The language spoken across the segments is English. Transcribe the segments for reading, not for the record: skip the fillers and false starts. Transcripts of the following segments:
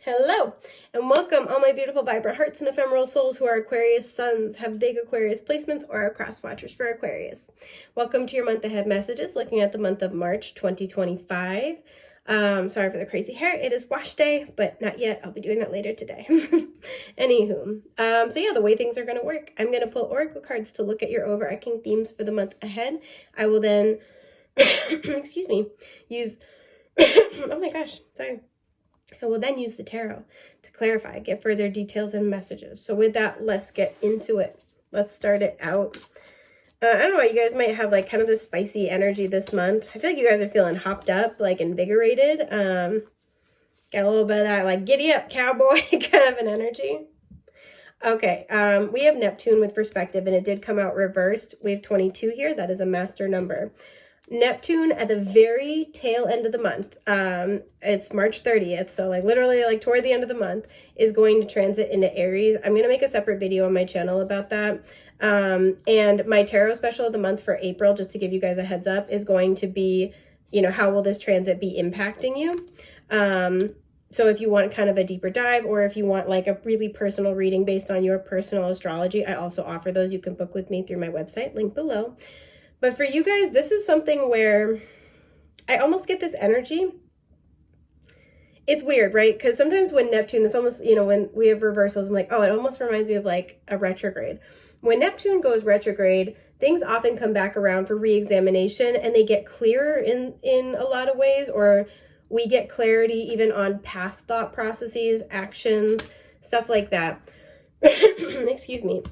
Hello, and welcome all my beautiful, vibrant hearts and ephemeral souls who are Aquarius suns, have big Aquarius placements, or are cross watchers for Aquarius. Welcome to your month ahead messages, looking at the month of March 2025. Sorry for the crazy hair. It is wash day, but not yet. I'll be doing that later today. Anywho, so yeah, the way things are going to work. I'm going to pull oracle cards to look at your overarching themes for the month ahead. I will then, excuse me, use, oh my gosh, sorry. I will then use the tarot to clarify, get further details and messages. So with that, let's get into it. Let's start it out. I don't know, you guys might have like kind of this spicy energy this month. I feel like you guys are feeling hopped up, like invigorated. Got a little bit of that like giddy up cowboy kind of an energy. Okay, we have Neptune with perspective, and it did come out reversed. We have 22 here. That is a master number. Neptune at the very tail end of the month, it's March 30th, so like literally like toward the end of the month, is going to transit into Aries. I'm going to make a separate video on my channel about that. And my tarot special of the month for April, just to give you guys a heads up, is going to be, you know, how will this transit be impacting you? So if you want kind of a deeper dive, or if you want like a really personal reading based on your personal astrology, I also offer those. You can book with me through my website, link below. But for you guys, this is something where I almost get this energy. It's weird, right? Because sometimes when Neptune, it's almost, you know, when we have reversals, I'm like, oh, it almost reminds me of like a retrograde. When Neptune goes retrograde, things often come back around for re-examination, and they get clearer in a lot of ways, or we get clarity even on past thought processes, actions, stuff like that. Excuse me.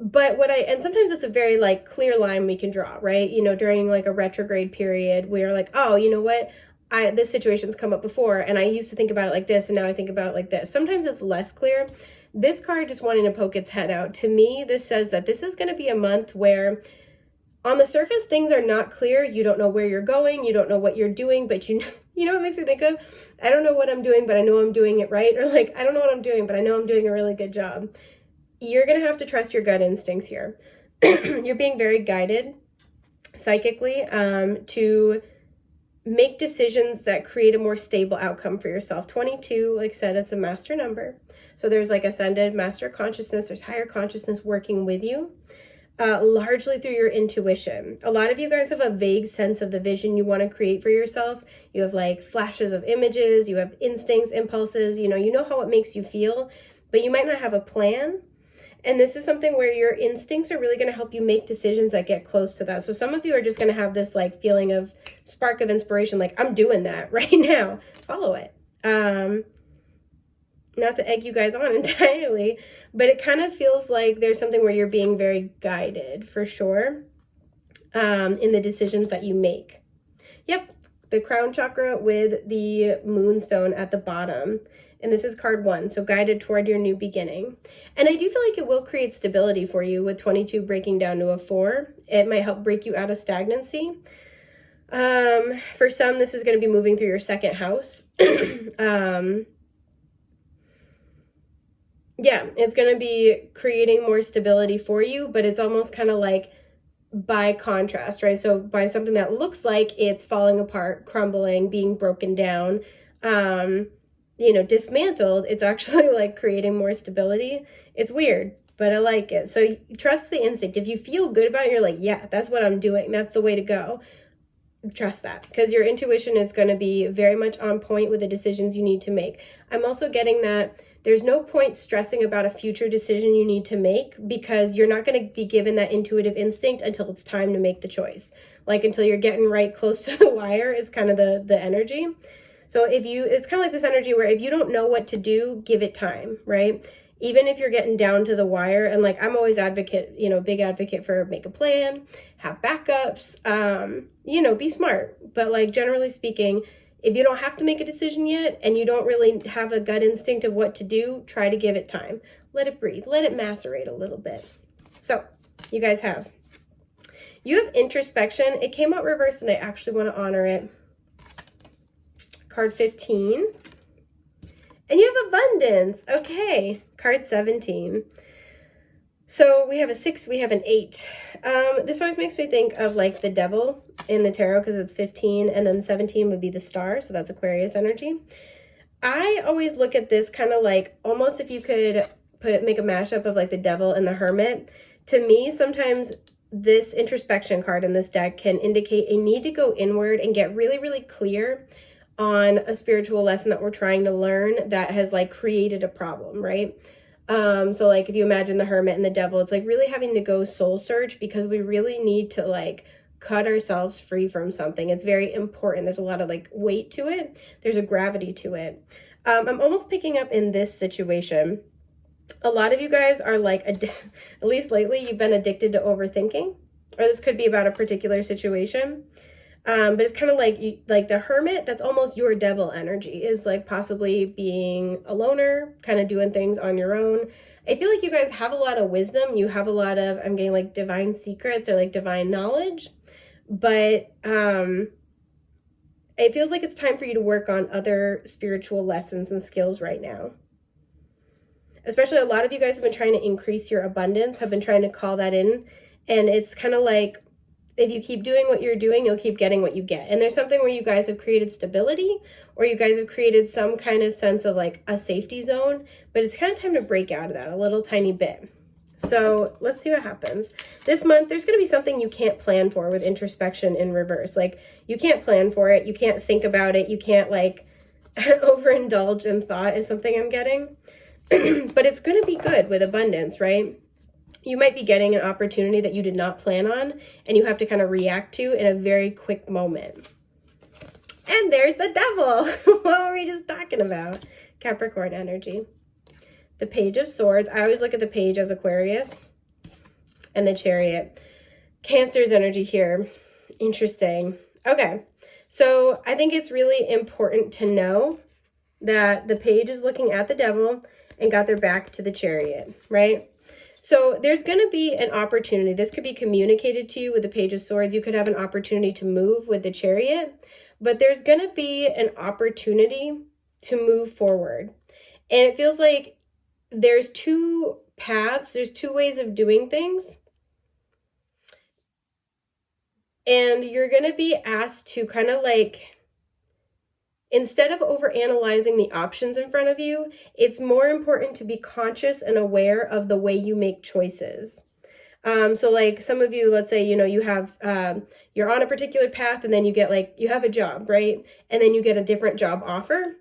But and sometimes it's a very like clear line we can draw, right? You know, during like a retrograde period, we're like, oh, you know what? This situation's come up before, and I used to think about it like this, and now I think about it like this. Sometimes it's less clear. This card just wanting to poke its head out. To me, this says that this is going to be a month where on the surface, things are not clear. You don't know where you're going. You don't know what you're doing, but you know what it makes me think of? I don't know what I'm doing, but I know I'm doing it right. Or like, I don't know what I'm doing, but I know I'm doing a really good job. You're going to have to trust your gut instincts here. You're being very guided psychically to make decisions that create a more stable outcome for yourself. 22, like I said, it's a master number. So there's like ascended master consciousness, there's higher consciousness working with you, largely through your intuition. A lot of you guys have a vague sense of the vision you want to create for yourself. You have like flashes of images, you have instincts, impulses, you know how it makes you feel, but you might not have a plan. And this is something where your instincts are really going to help you make decisions that get close to that. So some of you are just going to have this like feeling of spark of inspiration, like I'm doing that right now. Follow it. Not to egg you guys on entirely, but it kind of feels like there's something where you're being very guided for sure in the decisions that you make. Yep, the crown chakra with the moonstone at the bottom. And this is card 1, so guided toward your new beginning. And I do feel like it will create stability for you with 22 breaking down to a 4. It might help break you out of stagnancy. For some, this is going to be moving through your second house. Yeah, it's going to be creating more stability for you, but it's almost kind of like by contrast, right? So by something that looks like it's falling apart, crumbling, being broken down, dismantled, it's actually like creating more stability. It's weird, but I like it. So trust the instinct. If you feel good about it, you're like, yeah, that's what I'm doing. That's the way to go. Trust that, because your intuition is going to be very much on point with the decisions you need to make. I'm also getting that there's no point stressing about a future decision you need to make, because you're not going to be given that intuitive instinct until it's time to make the choice. Like until you're getting right close to the wire is kind of the energy. So it's kind of like this energy where if you don't know what to do, give it time, right? Even if you're getting down to the wire, and like I'm always big advocate for make a plan, have backups, be smart. But like generally speaking, if you don't have to make a decision yet and you don't really have a gut instinct of what to do, try to give it time. Let it breathe, let it macerate a little bit. So you have introspection. It came out reversed and I actually want to honor it. Card 15. And you have abundance. Okay. Card 17. So we have a 6, we have an 8. This always makes me think of like the devil in the tarot because it's 15, and then 17 would be the star, so that's Aquarius energy. I always look at this kind of like almost if you could make a mashup of like the Devil and the Hermit. To me, sometimes this introspection card in this deck can indicate a need to go inward and get really, really clear on a spiritual lesson that we're trying to learn that has like created a problem, right? So like if you imagine the Hermit and the Devil, it's like really having to go soul search because we really need to like cut ourselves free from something. It's very important. There's a lot of like weight to it. There's a gravity to it. I'm almost picking up in this situation. A lot of you guys are like, at least lately, you've been addicted to overthinking, or this could be about a particular situation. But it's kind of like the Hermit, that's almost your Devil energy, is like possibly being a loner, kind of doing things on your own. I feel like you guys have a lot of wisdom. You have a lot of, I'm getting like divine secrets or like divine knowledge. But it feels like it's time for you to work on other spiritual lessons and skills right now. Especially a lot of you guys have been trying to increase your abundance, have been trying to call that in. And it's kind of like, if you keep doing what you're doing, you'll keep getting what you get. And there's something where you guys have created stability, or you guys have created some kind of sense of like a safety zone, but it's kind of time to break out of that a little tiny bit. So let's see what happens. This month, there's going to be something you can't plan for with introspection in reverse. Like you can't plan for it. You can't think about it. You can't like overindulge in thought is something I'm getting. But it's going to be good with abundance, right? You might be getting an opportunity that you did not plan on and you have to kind of react to in a very quick moment. And there's the Devil. What were we just talking about? Capricorn energy. The Page of Swords. I always look at the Page as Aquarius. And the Chariot. Cancer's energy here. Interesting. Okay. So I think it's really important to know that the Page is looking at the Devil and got their back to the Chariot, right? So there's going to be an opportunity. This could be communicated to you with the Page of Swords. You could have an opportunity to move with the Chariot, but there's going to be an opportunity to move forward. And it feels like there's two paths. There's two ways of doing things. And you're going to be asked to kind of like, instead of overanalyzing the options in front of you, it's more important to be conscious and aware of the way you make choices. So like some of you, let's say, you know, you have, you're on a particular path and then you get like, you have a job, right? And then you get a different job offer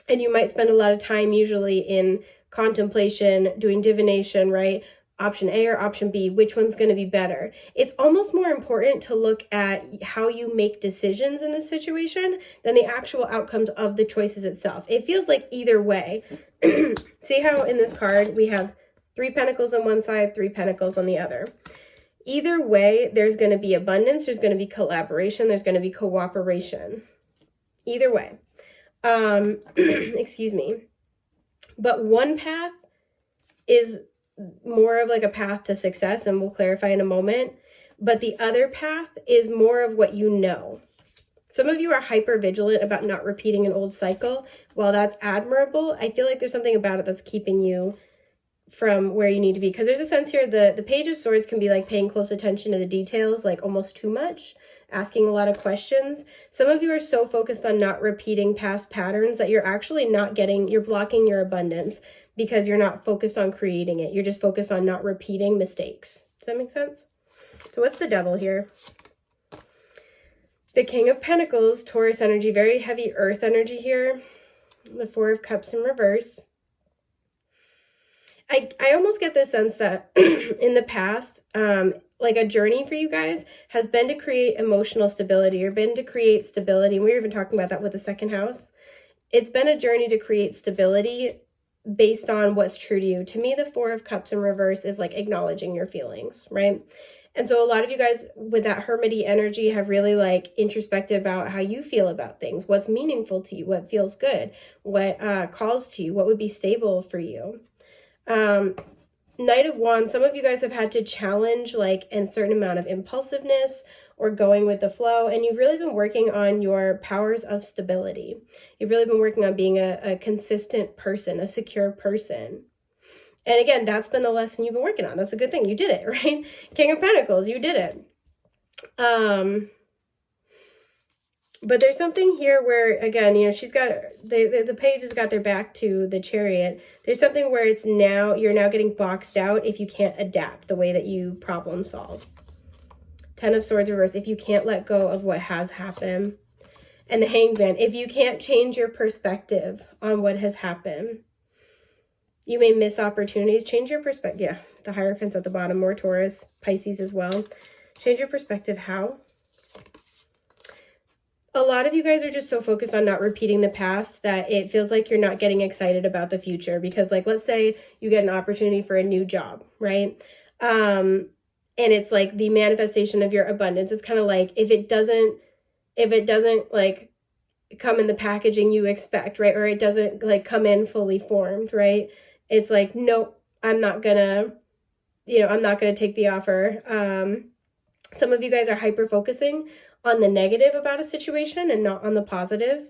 and you might spend a lot of time usually in contemplation, doing divination, right? Option A or option B, which one's going to be better? It's almost more important to look at how you make decisions in this situation than the actual outcomes of the choices itself. It feels like either way. See how in this card we have 3 pentacles on one side, 3 pentacles on the other. Either way, there's going to be abundance, there's going to be collaboration, there's going to be cooperation. Either way. Excuse me. But one path is more of like a path to success, and we'll clarify in a moment. But the other path is more of what you know. Some of you are hyper vigilant about not repeating an old cycle. While that's admirable, I feel like there's something about it that's keeping you from where you need to be. Because there's a sense here, the Page of Swords can be like paying close attention to the details, like almost too much, asking a lot of questions. Some of you are so focused on not repeating past patterns that you're actually not getting, you're blocking your abundance because you're not focused on creating it. You're just focused on not repeating mistakes. Does that make sense? So what's the Devil here? The King of Pentacles, Taurus energy, very heavy earth energy here. The 4 of Cups in reverse. I almost get this sense that in the past, like a journey for you guys has been to create emotional stability or been to create stability. And we were even talking about that with the second house. It's been a journey to create stability based on what's true to you. To me, the 4 of Cups in reverse is like acknowledging your feelings, right? And so a lot of you guys with that hermity energy have really like introspected about how you feel about things, what's meaningful to you, what feels good, what calls to you, what would be stable for you. Knight of Wands, some of you guys have had to challenge like a certain amount of impulsiveness or going with the flow, and you've really been working on your powers of stability. You've really been working on being a consistent person, a secure person. And again, that's been the lesson you've been working on. That's a good thing. You did it, right? King of Pentacles, you did it. But there's something here where, again, you know, she's got, the page has got their back to the Chariot. There's something where it's now, you're now getting boxed out if you can't adapt the way that you problem solve. Ten of Swords reversed, if you can't let go of what has happened. And the Hangman, if you can't change your perspective on what has happened, you may miss opportunities. Change your perspective. Yeah, the Hierophant's at the bottom, more Taurus, Pisces as well. Change your perspective. How? A lot of you guys are just so focused on not repeating the past that it feels like you're not getting excited about the future. Because, like, let's say you get an opportunity for a new job, right? And it's like the manifestation of your abundance. It's kind of like if it doesn't like come in the packaging you expect, right? Or it doesn't like come in fully formed, right? It's like, nope, I'm not gonna take the offer. Some of you guys are hyper focusing on the negative about a situation and not on the positive.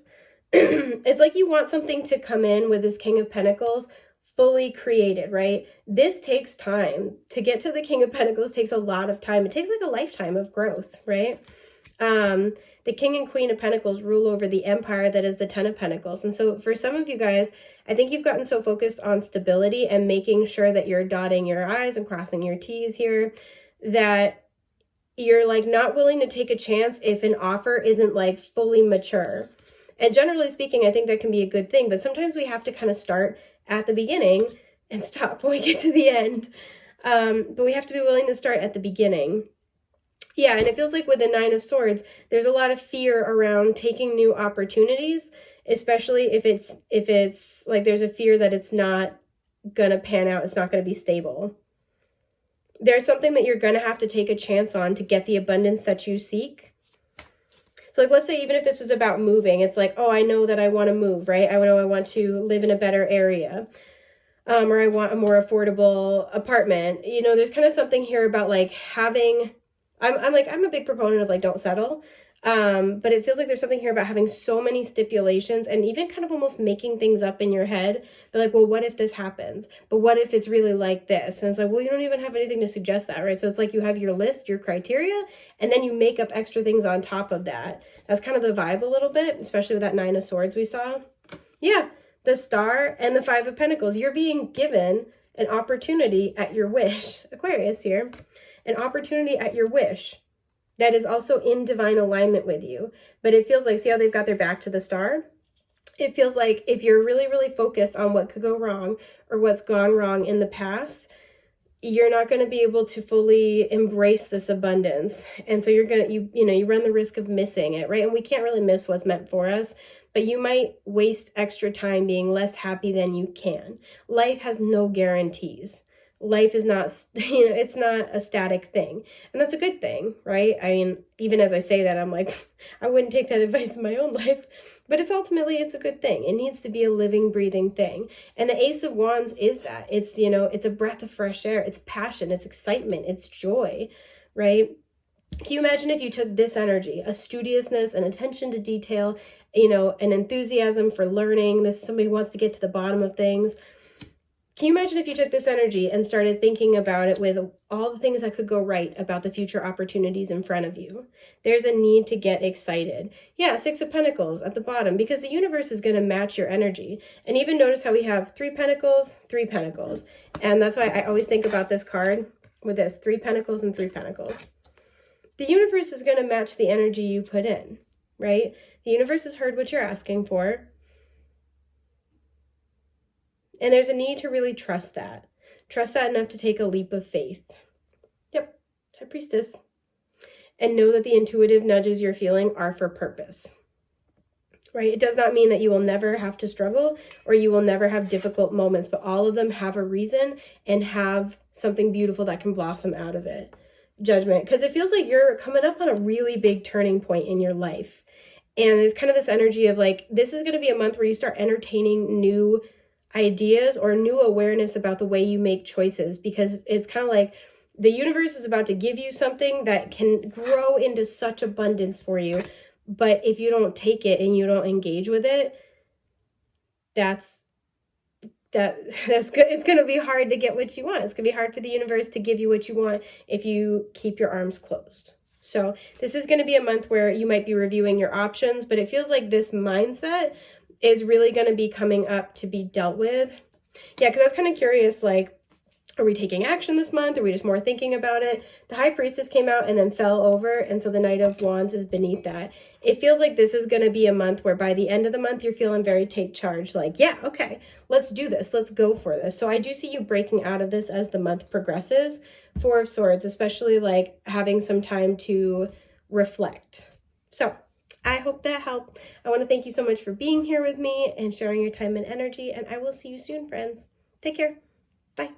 It's like you want something to come in with this King of Pentacles fully created, right? This takes time. To get to the King of Pentacles takes a lot of time. It takes like a lifetime of growth, right? The King and Queen of Pentacles rule over the empire that is the Ten of Pentacles. And so for some of you guys, I think you've gotten so focused on stability and making sure that you're dotting your I's and crossing your T's here that you're like not willing to take a chance if an offer isn't like fully mature. And generally speaking, I think that can be a good thing, but sometimes we have to kind of start at the beginning and stop when we get to the end. But we have to be willing to start at the beginning. Yeah, and it feels like with the Nine of Swords, there's a lot of fear around taking new opportunities, especially if it's like there's a fear that it's not gonna pan out, it's not gonna be stable. There's something that you're going to have to take a chance on to get the abundance that you seek. So like, let's say even if this is about moving, it's like, oh, I know that I want to move, right? I know I want to live in a better area. Or I want a more affordable apartment. You know, there's kind of something here about like having, I'm a big proponent of like, don't settle. But it feels like there's something here about having so many stipulations and even kind of almost making things up in your head. But like, well, what if this happens? But what if it's really like this? And it's like, well, you don't even have anything to suggest that, right? So it's like you have your list, your criteria, and then you make up extra things on top of that. That's kind of the vibe a little bit, especially with that Nine of Swords we saw. Yeah, the Star and the Five of Pentacles. You're being given an opportunity at your wish. Aquarius here. An opportunity at your wish that is also in divine alignment with you. But it feels like, see how they've got their back to the Star? It feels like if you're really, really focused on what could go wrong or what's gone wrong in the past, you're not going to be able to fully embrace this abundance. And so you're going to, you run the risk of missing it, right? And we can't really miss what's meant for us, but you might waste extra time being less happy than you can. Life has no guarantees. Life is not, it's not a static thing. And that's a good thing, right? I mean, even as I say that, I'm like, I wouldn't take that advice in my own life, but it's a good thing. It needs to be a living, breathing thing. And the Ace of Wands is that. It's, it's a breath of fresh air. It's passion. It's excitement. It's joy, right? Can you imagine if you took this energy, a studiousness, an attention to detail, an enthusiasm for learning? This is somebody who wants to get to the bottom of things. Can you imagine if you took this energy and started thinking about it with all the things that could go right about the future opportunities in front of you? There's a need to get excited. Yeah, Six of Pentacles at the bottom, because the universe is going to match your energy. And even notice how we have Three Pentacles. And that's why I always think about this card with this, Three Pentacles and Three Pentacles. The universe is going to match the energy you put in, right? The universe has heard what you're asking for. And there's a need to really trust that. Trust that enough to take a leap of faith. Yep, High Priestess. And know that the intuitive nudges you're feeling are for purpose. Right? It does not mean that you will never have to struggle or you will never have difficult moments, but all of them have a reason and have something beautiful that can blossom out of it. Judgment. Because it feels like you're coming up on a really big turning point in your life. And there's kind of this energy of like, this is going to be a month where you start entertaining new ideas or new awareness about the way you make choices, because it's kind of like the universe is about to give you something that can grow into such abundance for you. But if you don't take it and you don't engage with it, that's good. It's going to be hard to get what you want. It's going to be hard for the universe to give you what you want if you keep your arms closed. So this is going to be a month where you might be reviewing your options, but it feels like this mindset is really going to be coming up to be dealt with. Yeah, because I was kind of curious, like, are we taking action this month? Are we just more thinking about it? The High Priestess came out and then fell over, and so the Knight of Wands is beneath that. It feels like this is going to be a month where by the end of the month, you're feeling very take charge, like, yeah, okay, let's do this. Let's go for this. So I do see you breaking out of this as the month progresses. Four of Swords, especially like having some time to reflect. So I hope that helped. I want to thank you so much for being here with me and sharing your time and energy, and I will see you soon, friends. Take care. Bye.